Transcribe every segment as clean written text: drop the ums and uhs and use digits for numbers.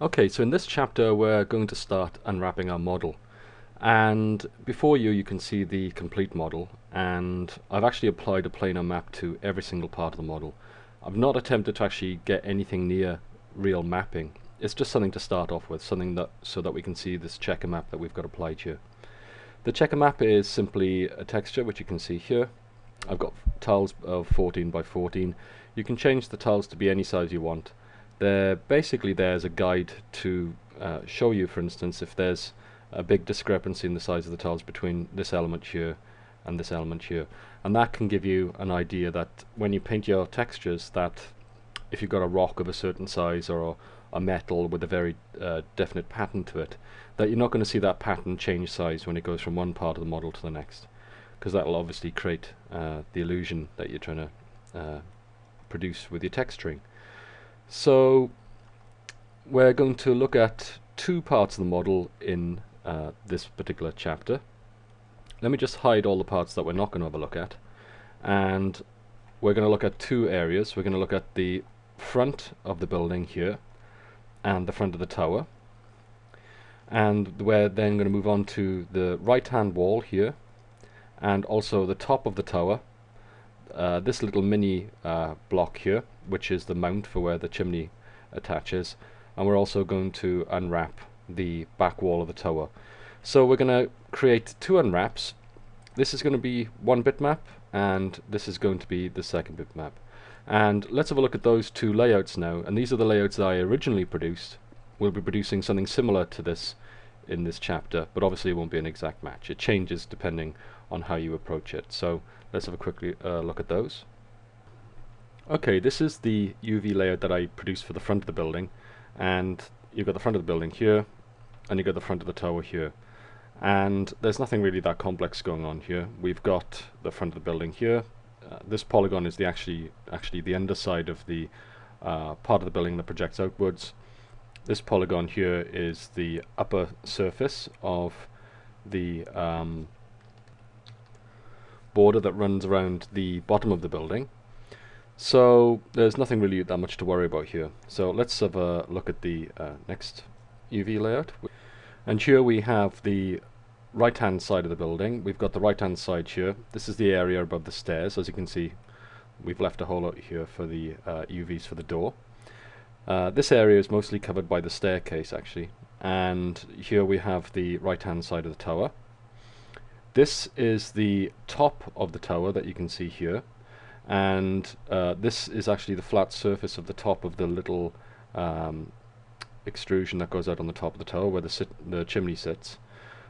Okay, so in this chapter we're going to start unwrapping our model. And before you can see the complete model, and I've actually applied a planar map to every single part of the model. I've not attempted to actually get anything near real mapping. It's just something to start off with, something that so that we can see this checker map that we've got applied here. The checker map is simply a texture, which you can see here. I've got tiles of 14 by 14. You can change the tiles to be any size you want. They're basically there as a guide to show you, for instance, if there's a big discrepancy in the size of the tiles between this element here and this element here. And that can give you an idea that when you paint your textures, that if you've got a rock of a certain size or a metal with a very definite pattern to it, that you're not going to see that pattern change size when it goes from one part of the model to the next, because that will obviously create the illusion that you're trying to produce with your texturing. So we're going to look at two parts of the model in this particular chapter. Let me just hide all the parts that we're not going to have a look at, and we're going to look at two areas. We're going to look at the front of the building here and the front of the tower, and we're then going to move on to the right hand wall here and also the top of the tower, this little mini block here, which is the mount for where the chimney attaches, and we're also going to unwrap the back wall of the tower. So we're going to create two unwraps. This is going to be one bitmap, and this is going to be the second bitmap. And let's have a look at those two layouts now, and these are the layouts that I originally produced. We'll be producing something similar to this in this chapter, but obviously it won't be an exact match. It changes depending on how you approach it. So let's have a quick look at those. Okay, this is the UV layout that I produced for the front of the building, and you've got the front of the building here and you've got the front of the tower here, and there's nothing really that complex going on here. We've got the front of the building here. This polygon is the actually the underside of the part of the building that projects outwards. This polygon here is the upper surface of the border that runs around the bottom of the building. So there's nothing really that much to worry about here. So let's have a look at the next UV layout. And here we have the right hand side of the building. We've got the right hand side here. This is the area above the stairs. As you can see, we've left a hole out here for the UVs for the door. This area is mostly covered by the staircase actually, and here we have the right hand side of the tower. This is the top of the tower that you can see here, and this is actually the flat surface of the top of the little extrusion that goes out on the top of the tower where the chimney sits.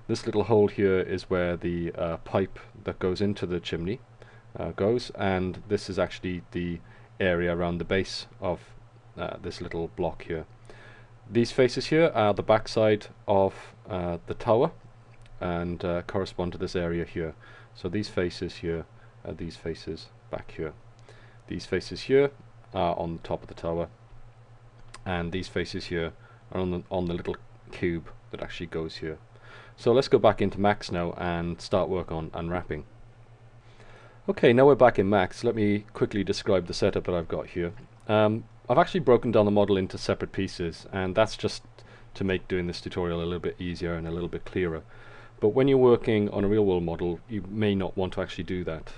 This little hole here is where the pipe that goes into the chimney goes, and this is actually the area around the base of this little block here. These faces here are the backside of the tower and correspond to this area here. So these faces here are these faces back here. These faces here are on the top of the tower, and these faces here are on the little cube that actually goes here. So let's go back into Max now and start work on unwrapping. Okay, now we're back in Max. Let me quickly describe the setup that I've got here. I've actually broken down the model into separate pieces, and that's just to make doing this tutorial a little bit easier and a little bit clearer. But when you're working on a real world model, you may not want to actually do that.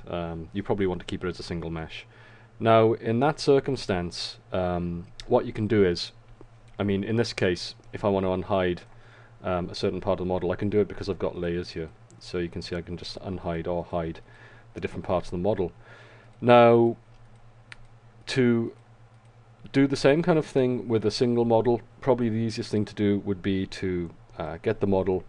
You probably want to keep it as a single mesh. Now, in that circumstance, what you can do is, I mean, in this case, if I want to unhide a certain part of the model, I can do it because I've got layers here. So you can see I can just unhide or hide the different parts of the model. Now, to do the same kind of thing with a single model, probably the easiest thing to do would be to get the model,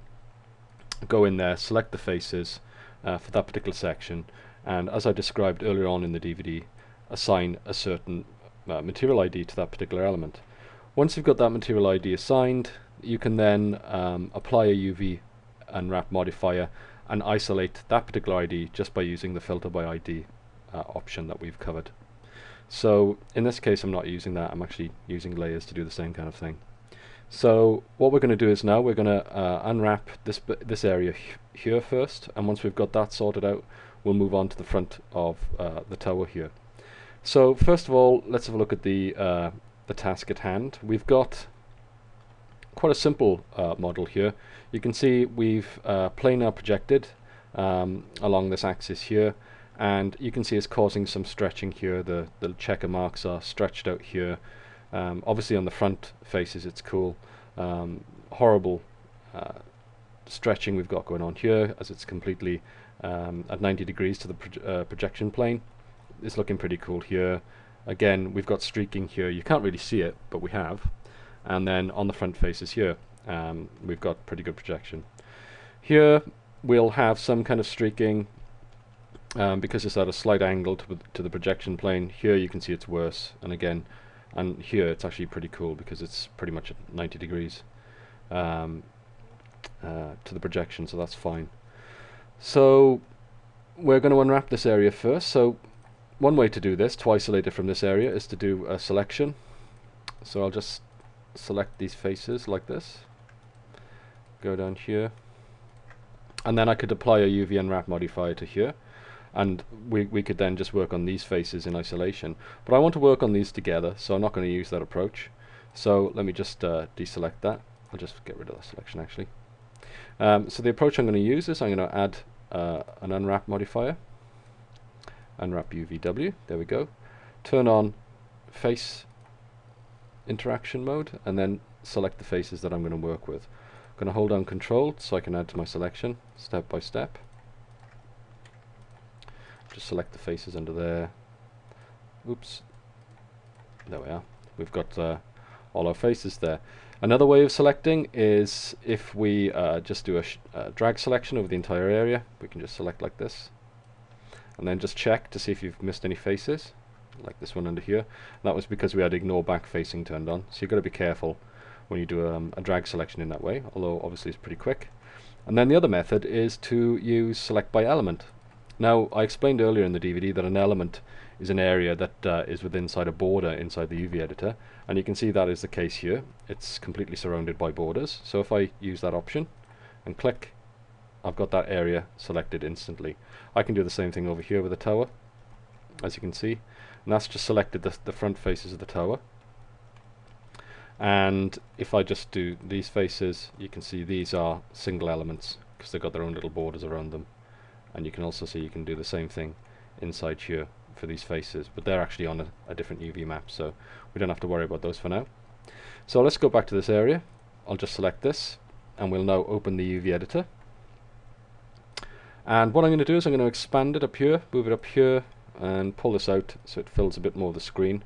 go in there, select the faces for that particular section, and as I described earlier on in the DVD, assign a certain material ID to that particular element. Once you've got that material ID assigned, you can then apply a UV unwrap modifier and isolate that particular ID just by using the filter by ID option that we've covered. So in this case I'm not using that, I'm actually using layers to do the same kind of thing. So what we're going to do is now we're going to unwrap this area here first, and once we've got that sorted out, we'll move on to the front of the tower here. So first of all, let's have a look at the task at hand. We've got quite a simple model here. You can see we've planar projected along this axis here, and you can see it's causing some stretching here. The checker marks are stretched out here. Obviously on the front faces it's cool. Horrible stretching we've got going on here, as it's completely at 90 degrees to the projection plane. It's looking pretty cool here. Again, we've got streaking here. You can't really see it, but we have. And then on the front faces here, we've got pretty good projection. Here we'll have some kind of streaking because it's at a slight angle to the projection plane. Here you can see it's worse, and again, and here it's actually pretty cool because it's pretty much at 90 degrees to the projection, so that's fine. So we're going to unwrap this area first. So one way to do this, to isolate it from this area, is to do a selection. So I'll just select these faces like this, go down here, and then I could apply a UV unwrap modifier to here, and we could then just work on these faces in isolation. But I want to work on these together, so I'm not going to use that approach. So let me just deselect that. I'll just get rid of that selection actually. So the approach I'm going to use is I'm going to add an unwrap modifier, unwrap UVW, there we go, turn on face interaction mode, and then select the faces that I'm going to work with. I'm going to hold down Control so I can add to my selection step by step. Just select the faces under there. Oops, there we are. We've got all our faces there. Another way of selecting is if we just do a drag selection over the entire area. We can just select like this, and then just check to see if you've missed any faces, like this one under here. That was because we had ignore back facing turned on, so you've got to be careful when you do a drag selection in that way, although obviously it's pretty quick. And then the other method is to use select by element. Now, I explained earlier in the DVD that an element is an area that is inside a border inside the UV editor, and you can see that is the case here. It's completely surrounded by borders. So if I use that option and click, I've got that area selected instantly. I can do the same thing over here with the tower, as you can see, and that's just selected the front faces of the tower. And if I just do these faces, you can see these are single elements because they've got their own little borders around them. And you can also see you can do the same thing inside here for these faces, but they're actually on a different UV map, so we don't have to worry about those for now. So let's go back to this area. I'll just select this, and we'll now open the UV editor. And what I'm going to do is I'm going to expand it up here, move it up here, and pull this out so it fills a bit more of the screen.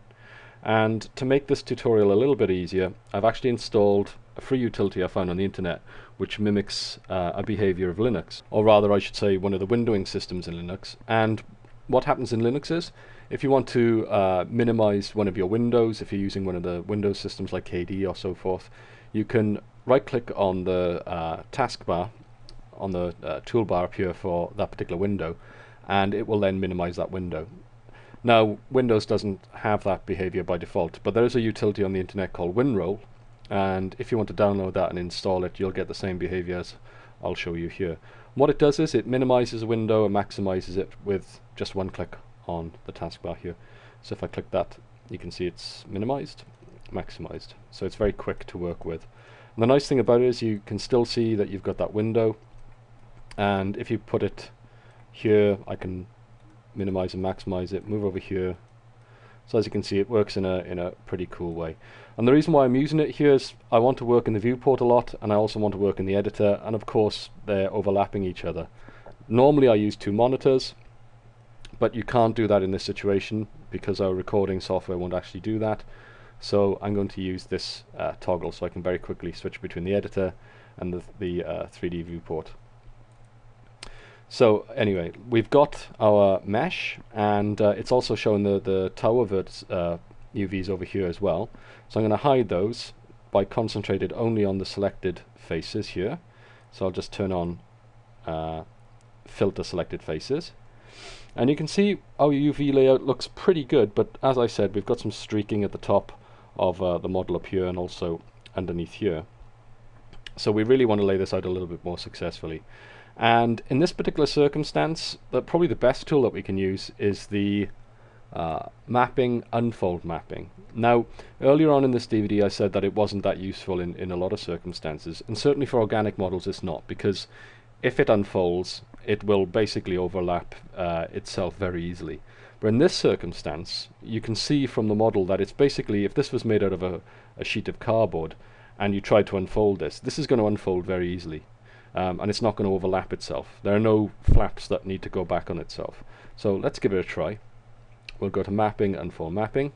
And to make this tutorial a little bit easier, I've actually installed a free utility I found on the internet which mimics a behavior of Linux, or rather I should say one of the windowing systems in Linux. And what happens in Linux is, if you want to minimize one of your windows, if you're using one of the Windows systems like KDE or so forth, you can right click on the taskbar, on the toolbar up here for that particular window, and it will then minimize that window. Now, Windows doesn't have that behavior by default, but there is a utility on the internet called WinRoll, and if you want to download that and install it, you'll get the same behavior as I'll show you here. What it does is it minimizes a window and maximizes it with just one click on the taskbar here. So if I click that, you can see it's minimized, maximized. So it's very quick to work with. And the nice thing about it is you can still see that you've got that window, and if you put it here, I can minimize and maximize it, move over here. So as you can see, it works in a pretty cool way. And the reason why I'm using it here is I want to work in the viewport a lot, and I also want to work in the editor, and of course they're overlapping each other. Normally I use two monitors, but you can't do that in this situation because our recording software won't actually do that. So I'm going to use this toggle so I can very quickly switch between the editor and the 3D viewport. So anyway, we've got our mesh, and it's also showing the tower UVs over here as well. So I'm going to hide those by concentrated only on the selected faces here. So I'll just turn on filter selected faces. And you can see our UV layout looks pretty good, but as I said, we've got some streaking at the top of the model up here and also underneath here. So we really want to lay this out a little bit more successfully. And in this particular circumstance, probably the best tool that we can use is the Mapping, unfold mapping. Now, earlier on in this DVD I said that it wasn't that useful in a lot of circumstances, and certainly for organic models it's not, because if it unfolds, it will basically overlap itself very easily. But in this circumstance, you can see from the model that it's basically, if this was made out of a sheet of cardboard, and you tried to unfold this is going to unfold very easily. And it's not going to overlap itself. There are no flaps that need to go back on itself. So let's give it a try. We'll go to mapping, unfold mapping,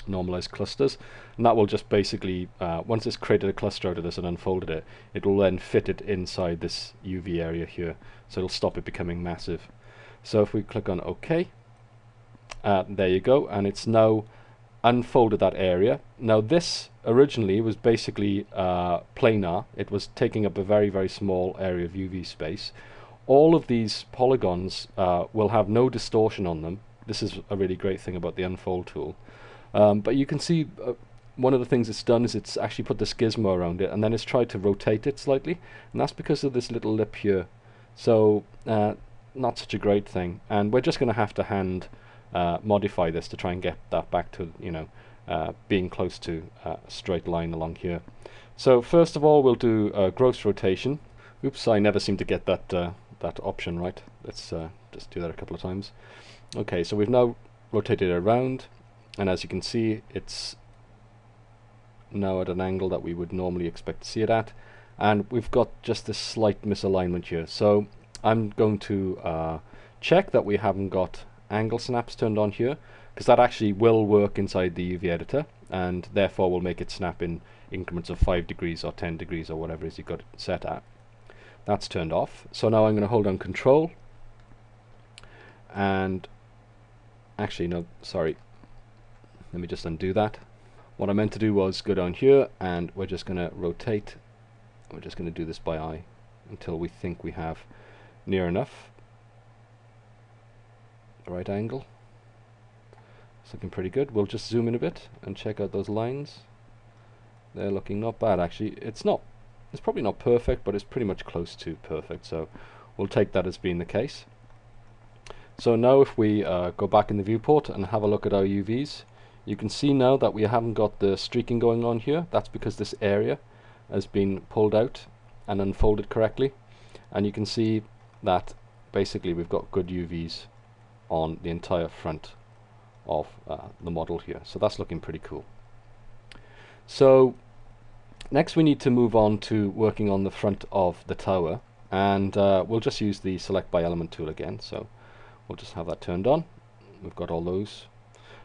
normalize clusters, and that will just basically, once it's created a cluster out of this and unfolded it, it will then fit it inside this UV area here, so it'll stop it becoming massive. So if we click on OK, there you go, and it's now unfolded that area. Now this originally was basically planar. It was taking up a very, very small area of UV space. All of these polygons will have no distortion on them. This is a really great thing about the unfold tool. But you can see one of the things it's done is it's actually put this gizmo around it, and then it's tried to rotate it slightly, and that's because of this little lip here. So not such a great thing, and we're just going to have to hand modify this to try and get that back to, you know, being close to a straight line along here. So first of all, we'll do gross rotation. Oops, I never seem to get that that option right. Let's just do that a couple of times. Okay, so we've now rotated it around, and as you can see, it's now at an angle that we would normally expect to see it at, and we've got just this slight misalignment here. So I'm going to check that we haven't got angle snaps turned on here, because that actually will work inside the UV editor, and therefore will make it snap in increments of 5 degrees or 10 degrees or whatever it is you've got it set at. That's turned off. So now I'm going to hold down Control, and actually no, sorry, let me just undo that. What I meant to do was go down here, and we're just going to rotate. We're just going to do this by eye until we think we have near enough the right angle. It's looking pretty good. We'll just zoom in a bit and check out those lines. They're looking not bad actually. It's probably not perfect, but it's pretty much close to perfect, so we'll take that as being the case. So now if we go back in the viewport and have a look at our UVs, you can see now that we haven't got the streaking going on here. That's because this area has been pulled out and unfolded correctly, and you can see that basically we've got good UVs on the entire front of the model here. So that's looking pretty cool. So next we need to move on to working on the front of the tower, and we'll just use the select by element tool again. So we'll just have that turned on. We've got all those,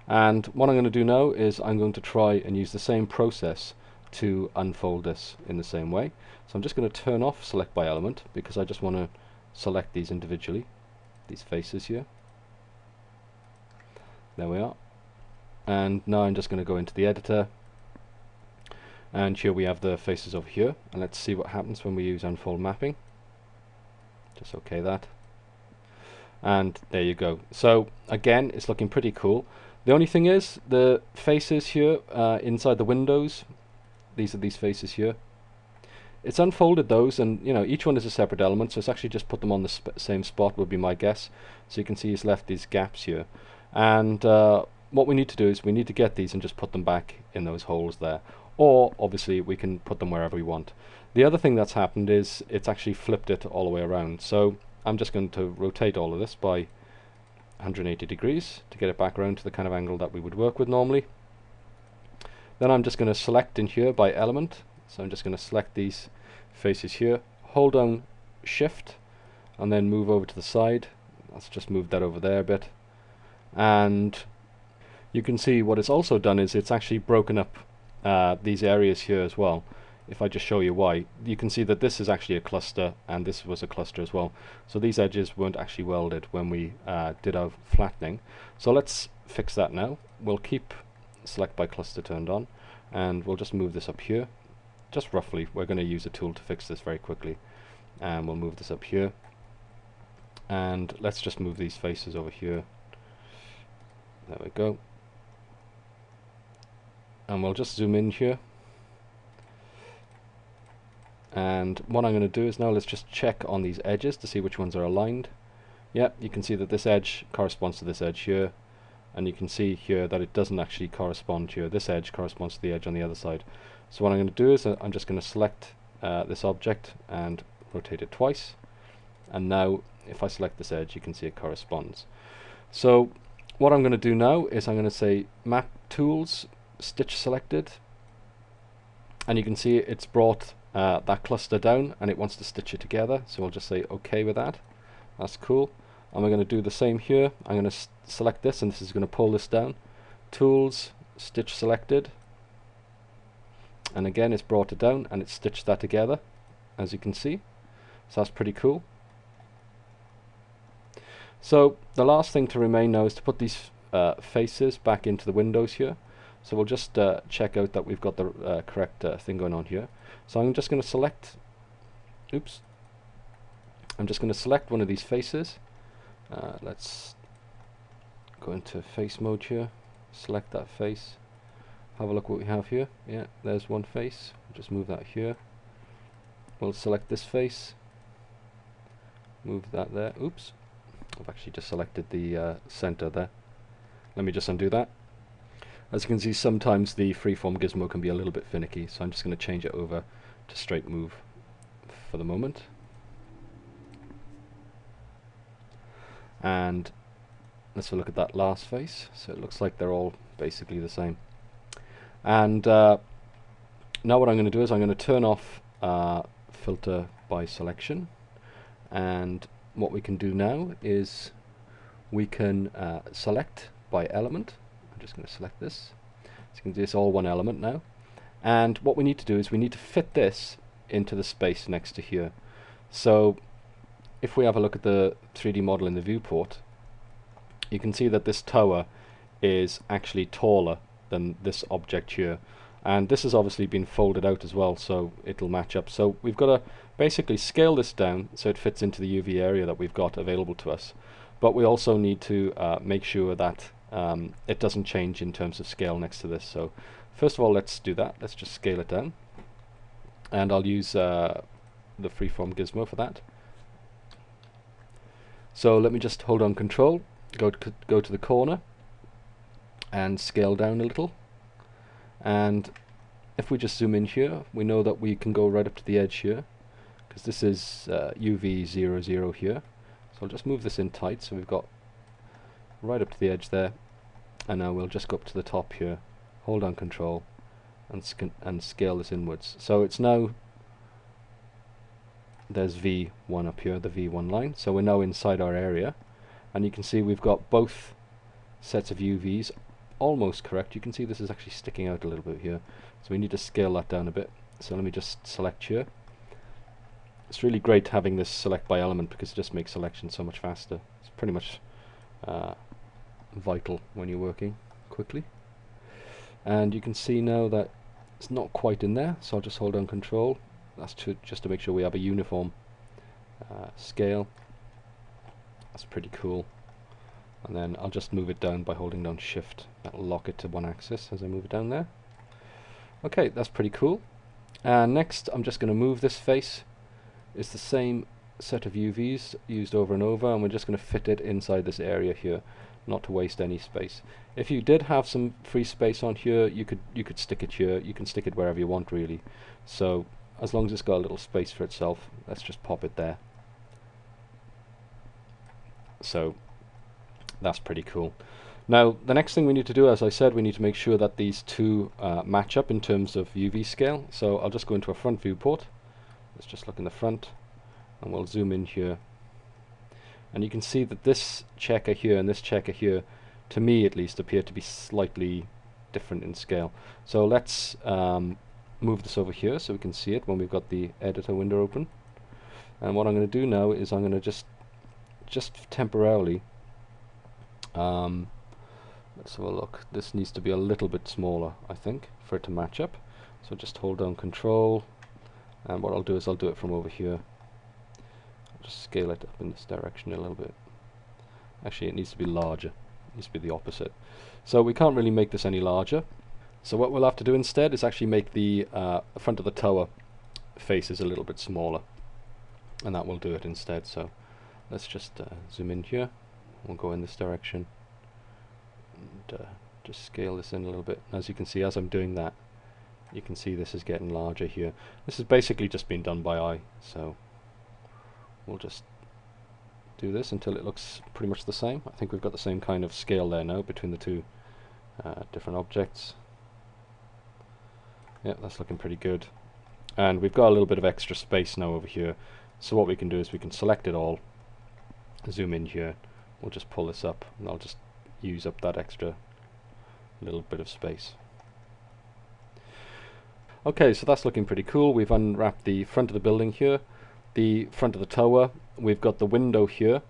and what I'm going to do now is I'm going to try and use the same process to unfold this in the same way. So I'm just going to turn off select by element, because I just want to select these individually, these faces here. There we are. And now I'm just going to go into the editor, and here we have the faces over here, and let's see what happens when we use unfold mapping. Just okay that, and there you go. So again, it's looking pretty cool. The only thing is the faces here inside the windows, these are these faces here, it's unfolded those, and you know, each one is a separate element, so it's actually just put them on the same spot would be my guess. So you can see it's left these gaps here, and what we need to do is we need to get these and just put them back in those holes there, or obviously we can put them wherever we want. The other thing that's happened is it's actually flipped it all the way around, so I'm just going to rotate all of this by 180 degrees to get it back around to the kind of angle that we would work with normally. Then I'm just going to select in here by element, so I'm just going to select these faces here, hold down shift, and then move over to the side. Let's just move that over there a bit, and you can see what it's also done is it's actually broken up these areas here as well. If I just show you why, you can see that this is actually a cluster, and this was a cluster as well. So these edges weren't actually welded when we did our flattening. So let's fix that now. We'll keep select by cluster turned on, and we'll just move this up here. Just roughly, we're going to use a tool to fix this very quickly. And we'll move this up here. And let's just move these faces over here. There we go. And we'll just zoom in here. And what I'm going to do is now let's just check on these edges to see which ones are aligned. Yep, you can see that this edge corresponds to this edge here, and you can see here that it doesn't actually correspond here. This edge corresponds to the edge on the other side. So what I'm going to do is I'm just going to select this object and rotate it twice, and now if I select this edge you can see it corresponds. So what I'm going to do now is I'm going to say map tools, stitch selected, and you can see it's brought that cluster down and it wants to stitch it together, so we'll just say OK with that. That's cool. And we're going to do the same here. I'm going to select this, and this is going to pull this down. Tools, stitch selected, and again it's brought it down and it's stitched that together, as you can see. So that's pretty cool. So the last thing to remain now is to put these faces back into the windows here. So we'll just check out that we've got the correct thing going on here. So I'm just going to select, I'm just going to select one of these faces. Let's go into face mode here, select that face, have a look what we have here. Yeah, there's one face. We'll just move that here. We'll select this face, move that there. Oops, I've actually just selected the center there. Let me just undo that. As you can see, sometimes the freeform gizmo can be a little bit finicky, so I'm just going to change it over to straight move for the moment. And let's have a look at that last face. So it looks like they're all basically the same. And now what I'm going to do is I'm going to turn off filter by selection, and what we can do now is we can select by element. I'm just going to select this. So you can see it's all one element now, and what we need to do is we need to fit this into the space next to here. So if we have a look at the 3D model in the viewport, you can see that this tower is actually taller than this object here, and this has obviously been folded out as well, so it'll match up. So we've got to basically scale this down so it fits into the UV area that we've got available to us, but we also need to make sure that it doesn't change in terms of scale next to this. So first of all, let's do that. Let's just scale it down, and I'll use the freeform gizmo for that. So let me just hold on control, go to the corner and scale down a little, and if we just zoom in here, we know that we can go right up to the edge here, because this is UV00 here. So I'll just move this in tight so we've got right up to the edge there, and now we'll just go up to the top here, hold on control and scale this inwards. So it's now, there's V1 up here, the V1 line, so we're now inside our area, and you can see we've got both sets of UVs almost correct. You can see this is actually sticking out a little bit here, so we need to scale that down a bit. So let me just select here. It's really great having this select by element because it just makes selection so much faster. It's pretty much vital when you're working quickly. And you can see now that it's not quite in there, so I'll just hold on control. That's just to make sure we have a uniform scale. That's pretty cool. And then I'll just move it down by holding down shift. That'll lock it to one axis as I move it down there. Okay, that's pretty cool. And next I'm just going to move this face. It's the same set of UVs used over and over, and we're just going to fit it inside this area here, not to waste any space. If you did have some free space on here, you could stick it here. You can stick it wherever you want really. So as long as it's got a little space for itself, let's just pop it there. So that's pretty cool. Now the next thing we need to do, as I said, we need to make sure that these two match up in terms of UV scale. So I'll just go into a front viewport. Let's just look in the front, and we'll zoom in here. And you can see that this checker here and this checker here, to me at least, appear to be slightly different in scale. So let's move this over here so we can see it when we've got the editor window open. And what I'm going to do now is I'm going to just temporarily, let's have a look. This needs to be a little bit smaller, I think, for it to match up. So just hold down control, and what I'll do is I'll do it from over here. I'll just scale it up in this direction a little bit. Actually, it needs to be larger. It needs to be the opposite. So we can't really make this any larger. So what we'll have to do instead is actually make the front of the tower faces a little bit smaller, and that will do it instead. So let's just zoom in here. We'll go in this direction. just scale this in a little bit. As you can see, as I'm doing that, you can see this is getting larger here. This is basically just being done by eye, so we'll just do this until it looks pretty much the same. I think we've got the same kind of scale there now between the two different objects. Yeah, that's looking pretty good. And we've got a little bit of extra space now over here, so what we can do is we can select it all, zoom in here, we'll just pull this up, and I'll just use up that extra little bit of space. Okay, so that's looking pretty cool. We've unwrapped the front of the building here, the front of the tower. We've got the window here,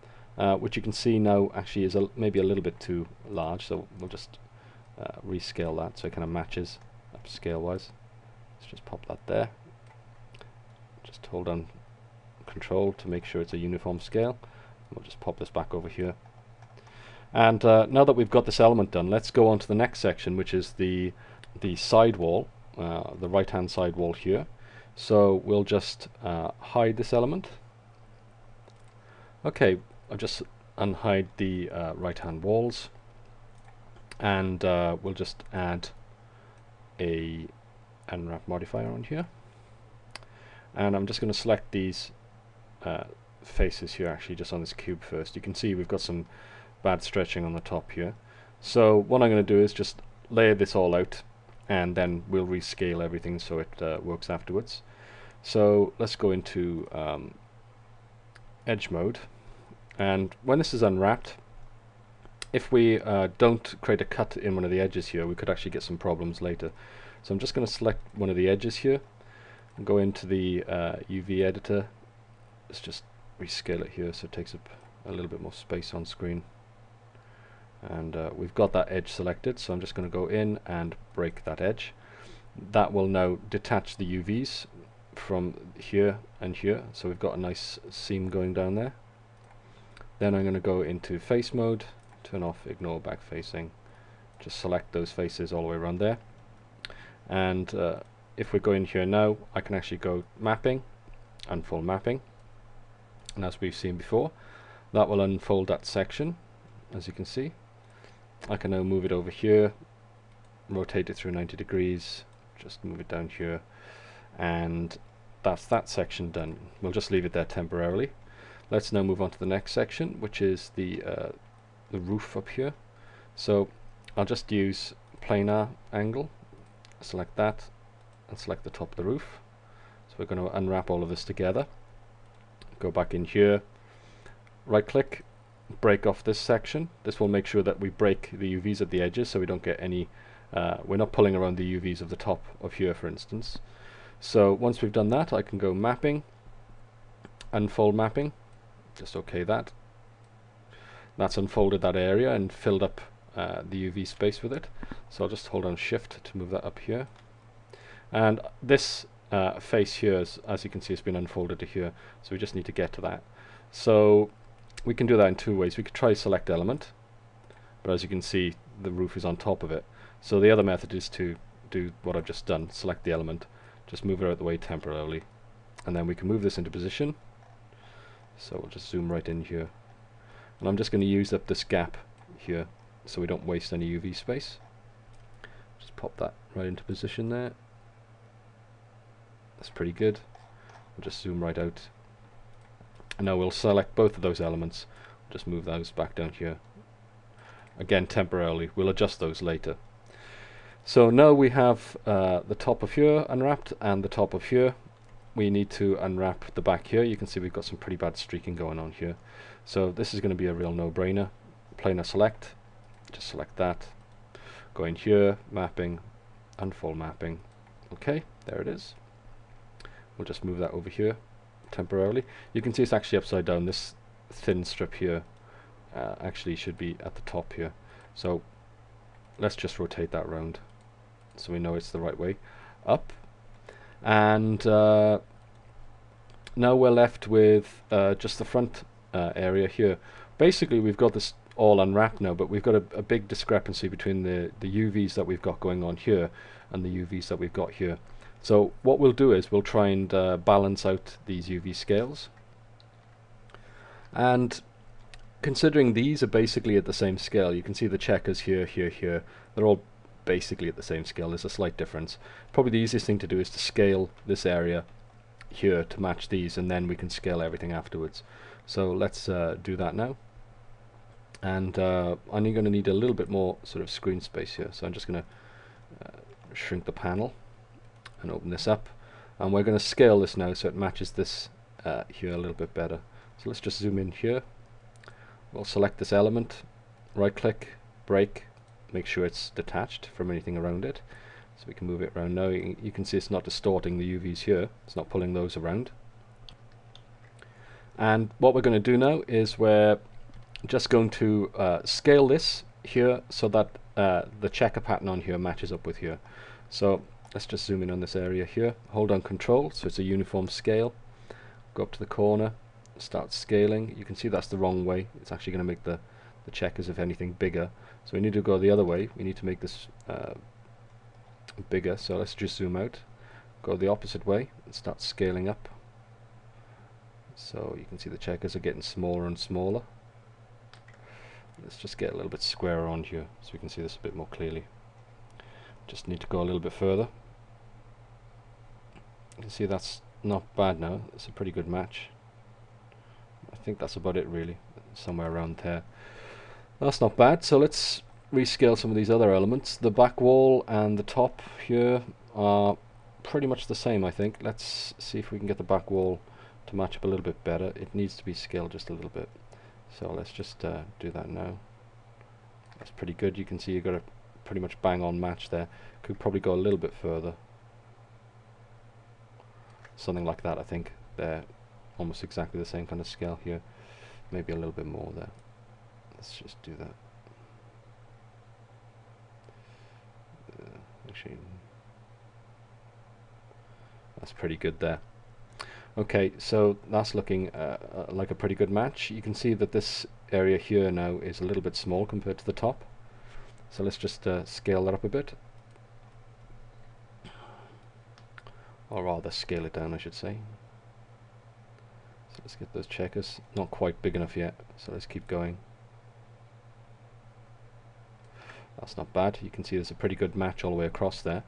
which you can see now actually is maybe a little bit too large, so we'll just rescale that so it kind of matches up scale wise. Let's just pop that there. Just hold on Control to make sure it's a uniform scale. We'll just pop this back over here. And now that we've got this element done, let's go on to the next section, which is the side wall, the right hand side wall here. So we'll just hide this element. Okay, I'll just unhide the right hand walls, and we'll just add a unwrap modifier on here. And I'm just going to select these faces here, actually just on this cube first. You can see we've got some bad stretching on the top here. So what I'm going to do is just layer this all out, and then we'll rescale everything so it works afterwards. So let's go into edge mode, and when this is unwrapped, if we don't create a cut in one of the edges here, we could actually get some problems later. So I'm just going to select one of the edges here and go into the UV editor. Let's just rescale it here so it takes up a little bit more space on screen. And we've got that edge selected, so I'm just going to go in and break that edge. That will now detach the UVs from here and here, so we've got a nice seam going down there. Then I'm going to go into face mode, turn off ignore back facing, just select those faces all the way around there. And if we go in here now, I can actually go mapping, unfold mapping, and as we've seen before, that will unfold that section. As you can see, I can now move it over here, rotate it through 90 degrees, just move it down here, and that's that section done. We'll just leave it there temporarily. Let's now move on to the next section, which is the roof up here. So I'll just use planar angle, select that, and select the top of the roof. So we're going to unwrap all of this together. Go back in here, right click, break off this section. This will make sure that we break the UVs at the edges so we don't get any, we're not pulling around the UVs of the top of here, for instance. So once we've done that, I can go mapping, unfold mapping, just OK that. That's unfolded that area and filled up the UV space with it. So I'll just hold on Shift to move that up here. And this face here, as you can see, has been unfolded to here. So we just need to get to that. So we can do that in two ways. We could try select element, but as you can see, the roof is on top of it. So the other method is to do what I've just done, select the element, just move it out of the way temporarily, and then we can move this into position. So we'll just zoom right in here, and I'm just going to use up this gap here so we don't waste any UV space. Just pop that right into position there. That's pretty good. We'll just zoom right out. And now we'll select both of those elements, just move those back down here. Again, temporarily, we'll adjust those later. So now we have the top of here unwrapped and the top of here. We need to unwrap the back here. You can see we've got some pretty bad streaking going on here. So this is going to be a real no-brainer. Planar select, just select that. Go in here, mapping, unfold mapping. Okay, there it is. We'll just move that over here temporarily. You can see it's actually upside down. This thin strip here actually should be at the top here. So let's just rotate that round so we know it's the right way up. And now we're left with just the front area here. Basically we've got this all unwrapped now, but we've got a big discrepancy between the UVs that we've got going on here and the UVs that we've got here. So what we'll do is we'll try and balance out these UV scales. And considering these are basically at the same scale, you can see the checkers here, here, here, they're all basically at the same scale. There's a slight difference. Probably the easiest thing to do is to scale this area here to match these, and then we can scale everything afterwards. So let's do that now. And I'm going to need a little bit more sort of screen space here, so I'm just going to shrink the panel and open this up, and we're going to scale this now so it matches this here a little bit better. So let's just zoom in here. We'll select this element, right click, break, make sure it's detached from anything around it, so we can move it around now. You can see it's not distorting the UVs here, it's not pulling those around. And what we're going to do now is we're just going to scale this here so that the checker pattern on here matches up with here. So let's just zoom in on this area here, hold down control so it's a uniform scale, go up to the corner, start scaling. You can see that's the wrong way. It's actually going to make the checkers, if anything, bigger. So we need to go the other way. We need to make this bigger. So let's just zoom out, go the opposite way and start scaling up. So you can see the checkers are getting smaller and smaller. Let's just get a little bit squarer on here so we can see this a bit more clearly. Just need to go a little bit further. You can see that's not bad now. It's a pretty good match. I think that's about it really, somewhere around there. That's not bad. So let's rescale some of these other elements. The back wall and the top here are pretty much the same, I think. Let's see if we can get the back wall to match up a little bit better. It needs to be scaled just a little bit. So let's just do that now. That's pretty good. You can see you've got a pretty much bang on match there. Could probably go a little bit further. Something like that, I think. They're almost exactly the same kind of scale here. Maybe a little bit more there. Let's just do that. Actually, that's pretty good there. Okay, so that's looking like a pretty good match. You can see that this area here now is a little bit small compared to the top. So let's just scale that up a bit. Or rather scale it down, I should say. So let's get those checkers. Not quite big enough yet, so let's keep going. That's not bad. You can see there's a pretty good match all the way across there.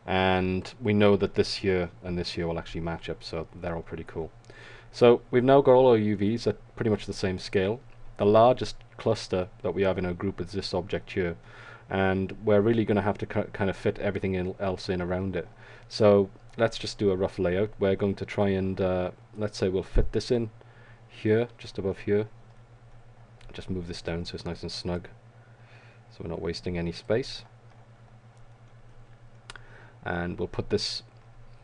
And we know that this here and this here will actually match up, so they're all pretty cool. So we've now got all our UVs at pretty much the same scale. The largest cluster that we have in our group is this object here, and we're really going to have to kind of fit everything else in around it. So let's just do a rough layout. We're going to try and let's say we'll fit this in here, just above here. Just move this down so it's nice and snug, so we're not wasting any space. And we'll put this,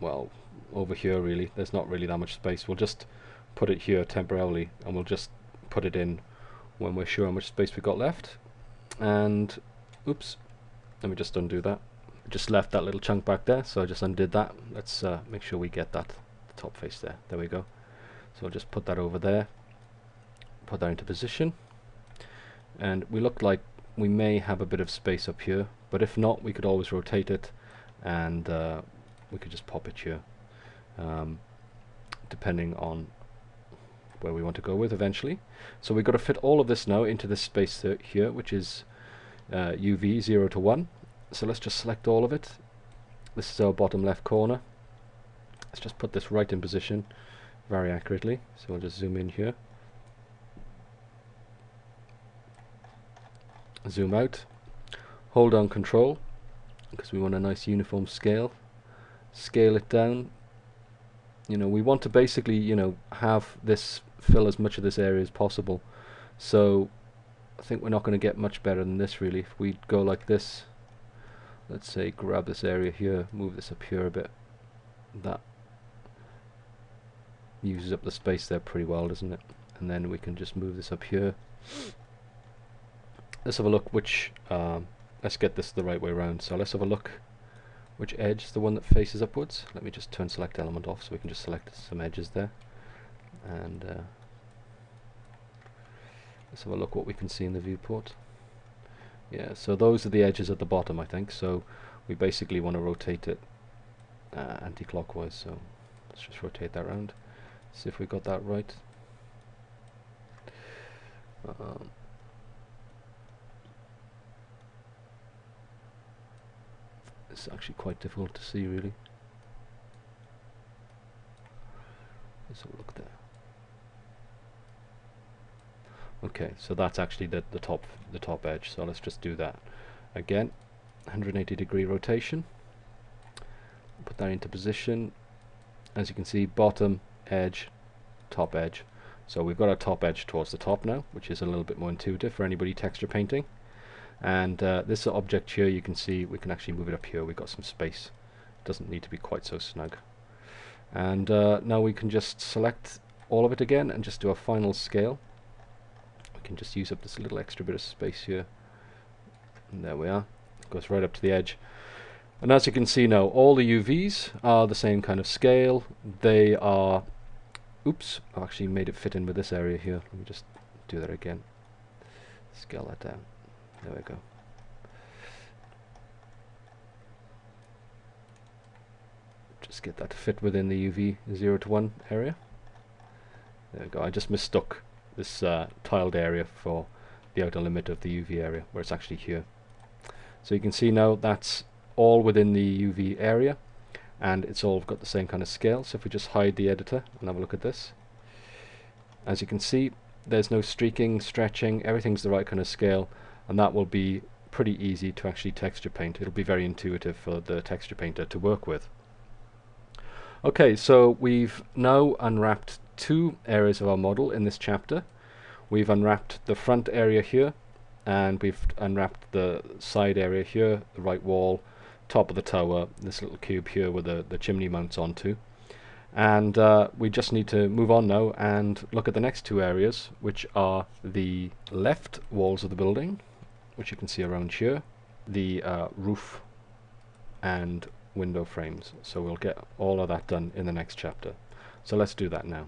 well, over here really. There's not really that much space. We'll just put it here temporarily, and we'll just put it in when we're sure how much space we've got left. And oops, let me just undo that. Just left that little chunk back there, so I just undid that. Let's make sure we get that, the top face there. There we go. So I'll just put that over there, put that into position, and we look like we may have a bit of space up here, but if not, we could always rotate it, and we could just pop it here, depending on where we want to go with eventually. So we've got to fit all of this now into this space here, which is UV 0 to 1. So let's just select all of it. This is our bottom left corner. Let's just put this right in position very accurately. So we'll just zoom in here, zoom out, hold down control because we want a nice uniform scale, scale it down. You know, we want to basically, you know, have this fill as much of this area as possible. So I think we're not going to get much better than this really. If we go like this, let's say grab this area here, move this up here a bit, that uses up the space there pretty well, doesn't it? And then we can just move this up here. Let's have a look which let's get this the right way around. So let's have a look which edge is the one that faces upwards. Let me just turn select element off so we can just select some edges there, and let's have a look what we can see in the viewport. Yeah, so those are the edges at the bottom, I think. So we basically want to rotate it anti-clockwise, so let's just rotate that around, see if we got that right. It's actually quite difficult to see, really. Let's have a look there. Okay, so that's actually the top edge. So let's just do that again. 180-degree rotation. Put that into position. As you can see, bottom edge, top edge. So we've got our top edge towards the top now, which is a little bit more intuitive for anybody texture painting. And this object here, you can see we can actually move it up here. We've got some space. It doesn't need to be quite so snug. And now we can just select all of it again and just do a final scale. We can just use up this little extra bit of space here. And there we are. It goes right up to the edge. And as you can see now, all the UVs are the same kind of scale. They are... Oops, I've actually made it fit in with this area here. Let me just do that again. Scale that down. There we go. Just get that to fit within the UV 0 to 1 area. There we go. I just mistook this tiled area for the outer limit of the UV area, where it's actually here. So you can see now that's all within the UV area, and it's all got the same kind of scale. So if we just hide the editor and have a look at this, as you can see, there's no streaking, stretching, everything's the right kind of scale, and that will be pretty easy to actually texture paint. It'll be very intuitive for the texture painter to work with. Okay, so we've now unwrapped two areas of our model in this chapter. We've unwrapped the front area here, and we've unwrapped the side area here, the right wall, top of the tower, this little cube here with the chimney mounts onto. And we just need to move on now and look at the next two areas, which are the left walls of the building, which you can see around here, the roof and window frames. So we'll get all of that done in the next chapter. So let's do that now.